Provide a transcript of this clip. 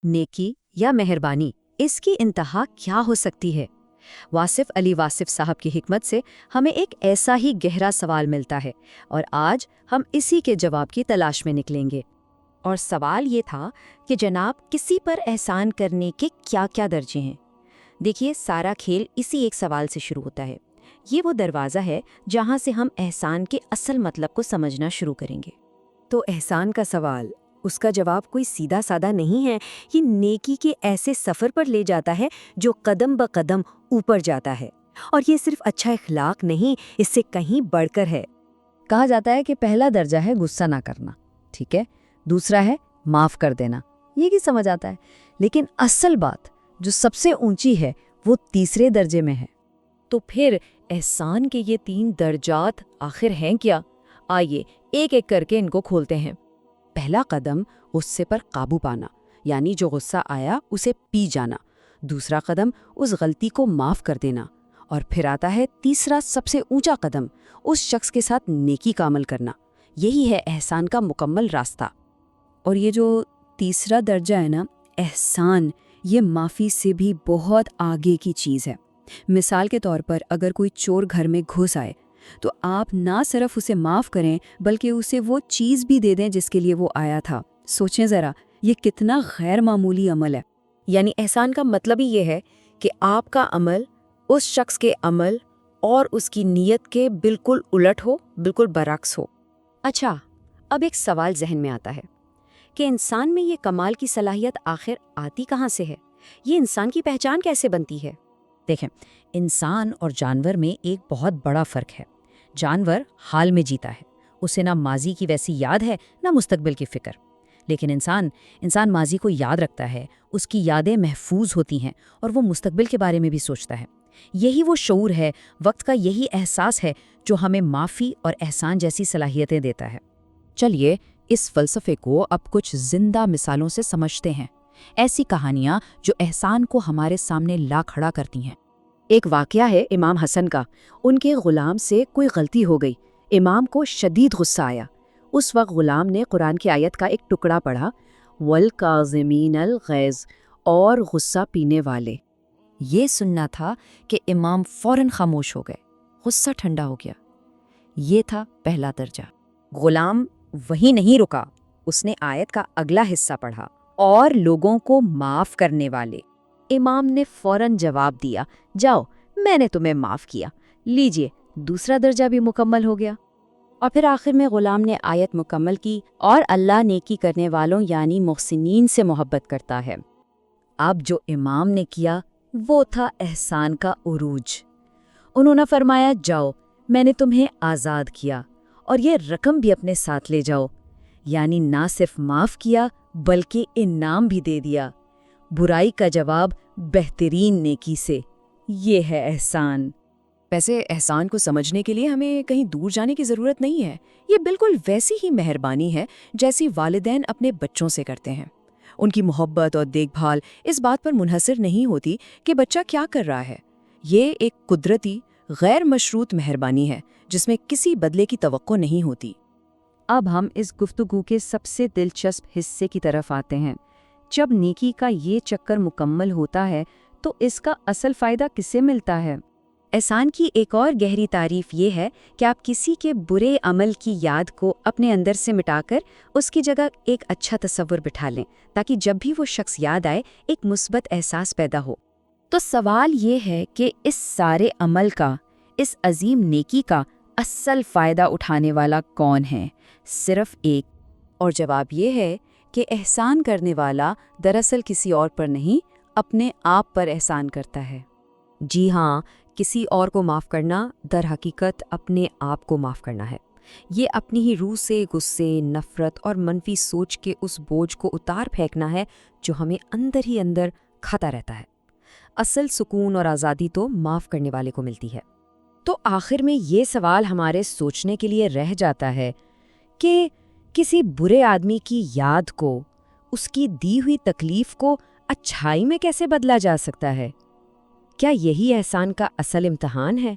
نیکی یا مہربانی، اس کی انتہا کیا ہو سکتی ہے؟ واصف علی واصف صاحب کی حکمت سے ہمیں ایک ایسا ہی گہرا سوال ملتا ہے، اور آج ہم اسی کے جواب کی تلاش میں نکلیں گے۔ اور سوال یہ تھا کہ جناب کسی پر احسان کرنے کے کیا کیا درجے ہیں؟ دیکھیے، سارا کھیل اسی ایک سوال سے شروع ہوتا ہے۔ یہ وہ دروازہ ہے جہاں سے ہم احسان کے اصل مطلب کو سمجھنا شروع کریں گے۔ تو احسان کا سوال، اس کا جواب کوئی سیدھا سادہ نہیں ہے۔ یہ نیکی کے ایسے سفر پر لے جاتا ہے جو قدم بقدم اوپر جاتا ہے، اور یہ صرف اچھا اخلاق نہیں، اس سے کہیں بڑھ کر ہے۔ کہا جاتا ہے کہ پہلا درجہ ہے غصہ نہ کرنا، ٹھیک ہے، دوسرا ہے معاف کر دینا، یہ بھی سمجھ آتا ہے، لیکن اصل بات جو سب سے اونچی ہے وہ تیسرے درجے میں ہے۔ تو پھر احسان کے یہ 3 درجات آخر ہیں کیا؟ آئیے ایک ایک کر کے ان کو کھولتے ہیں۔ پہلا قدم غصے پر قابو پانا، یعنی جو غصہ آیا اسے پی جانا۔ دوسرا قدم اس غلطی کو معاف کر دینا، اور پھر آتا ہے تیسرا سب سے اونچا قدم، اس شخص کے ساتھ نیکی کا عمل کرنا۔ یہی ہے احسان کا مکمل راستہ۔ اور یہ جو تیسرا درجہ ہے نا، احسان، یہ معافی سے بھی بہت آگے کی چیز ہے۔ مثال کے طور پر اگر کوئی چور گھر میں گھس آئے تو آپ نہ صرف اسے معاف کریں بلکہ اسے وہ چیز بھی دے دیں جس کے لیے وہ آیا تھا۔ سوچیں ذرا، یہ کتنا غیر معمولی عمل ہے۔ یعنی احسان کا مطلب ہی یہ ہے کہ آپ کا عمل اس شخص کے عمل اور اس کی نیت کے بالکل الٹ ہو، بالکل برعکس ہو۔ اچھا، اب ایک سوال ذہن میں آتا ہے کہ انسان میں یہ کمال کی صلاحیت آخر آتی کہاں سے ہے؟ یہ انسان کی پہچان کیسے بنتی ہے؟ دیکھیں، انسان اور جانور میں ایک بہت بڑا فرق ہے۔ جانور حال میں جیتا ہے، اسے نہ ماضی کی ویسی یاد ہے نہ مستقبل کی فکر، لیکن انسان ماضی کو یاد رکھتا ہے، اس کی یادیں محفوظ ہوتی ہیں اور وہ مستقبل کے بارے میں بھی سوچتا ہے۔ یہی وہ شعور ہے، وقت کا یہی احساس ہے جو ہمیں معافی اور احسان جیسی صلاحیتیں دیتا ہے۔ چلیے اس فلسفے کو اب کچھ زندہ مثالوں سے سمجھتے ہیں، ایسی کہانیاں جو احسان کو ہمارے سامنے لا کھڑا کرتی ہیں۔ ایک واقعہ ہے امام حسن کا۔ ان کے غلام سے کوئی غلطی ہو گئی، امام کو شدید غصہ آیا۔ اس وقت غلام نے قرآن کی آیت کا ایک ٹکڑا پڑھا، وَالْكَاظِمِينَ الْغَيْظَ، اور غصہ پینے والے۔ یہ سننا تھا کہ امام فوراً خاموش ہو گئے، غصہ ٹھنڈا ہو گیا۔ یہ تھا پہلا درجہ۔ غلام وہیں نہیں رکا، اس نے آیت کا اگلا حصہ پڑھا، اور لوگوں کو معاف کرنے والے۔ امام نے فوراً جواب دیا، جاؤ، میں نے تمہیں معاف کیا، لیجئے، دوسرا درجہ بھی مکمل ہو گیا۔ اور پھر آخر میں غلام نے آیت مکمل کی، اور اللہ نیکی کرنے والوں یعنی محسنین سے محبت کرتا ہے۔ اب جو امام نے کیا وہ تھا احسان کا عروج۔ انہوں نے فرمایا، جاؤ، میں نے تمہیں آزاد کیا، اور یہ رقم بھی اپنے ساتھ لے جاؤ، یعنی نہ صرف معاف کیا بلکہ انعام بھی دے دیا۔ برائی کا جواب بہترین نیکی سے، یہ ہے احسان۔ ویسے احسان کو سمجھنے کے لیے ہمیں کہیں دور جانے کی ضرورت نہیں ہے۔ یہ بالکل ویسی ہی مہربانی ہے جیسی والدین اپنے بچوں سے کرتے ہیں۔ ان کی محبت اور دیکھ بھال اس بات پر منحصر نہیں ہوتی کہ بچہ کیا کر رہا ہے۔ یہ ایک قدرتی، غیر مشروط مہربانی ہے جس میں کسی بدلے کی توقع نہیں ہوتی۔ اب ہم اس گفتگو کے سب سے دلچسپ حصے کی طرف آتے ہیں۔ جب نیکی کا یہ چکر مکمل ہوتا ہے تو اس کا اصل فائدہ کسے ملتا ہے؟ احسان کی ایک اور گہری تعریف یہ ہے کہ آپ کسی کے برے عمل کی یاد کو اپنے اندر سے مٹا کر اس کی جگہ ایک اچھا تصور بٹھا لیں، تاکہ جب بھی وہ شخص یاد آئے ایک مثبت احساس پیدا ہو۔ تو سوال یہ ہے کہ اس سارے عمل کا، اس عظیم نیکی کا اصل فائدہ اٹھانے والا کون ہے؟ صرف ایک، اور جواب یہ ہے کہ احسان کرنے والا دراصل کسی اور پر نہیں، اپنے آپ پر احسان کرتا ہے۔ جی ہاں، کسی اور کو معاف کرنا در حقیقت اپنے آپ کو معاف کرنا ہے۔ یہ اپنی ہی روح سے غصے، نفرت اور منفی سوچ کے اس بوجھ کو اتار پھینکنا ہے جو ہمیں اندر ہی اندر کھاتا رہتا ہے۔ اصل سکون اور آزادی تو معاف کرنے والے کو ملتی ہے۔ تو آخر میں یہ سوال ہمارے سوچنے کے لیے رہ جاتا ہے کہ کسی برے آدمی کی یاد کو، اس کی دی ہوئی تکلیف کو اچھائی میں کیسے بدلا جا سکتا ہے؟ کیا یہی احسان کا اصل امتحان ہے؟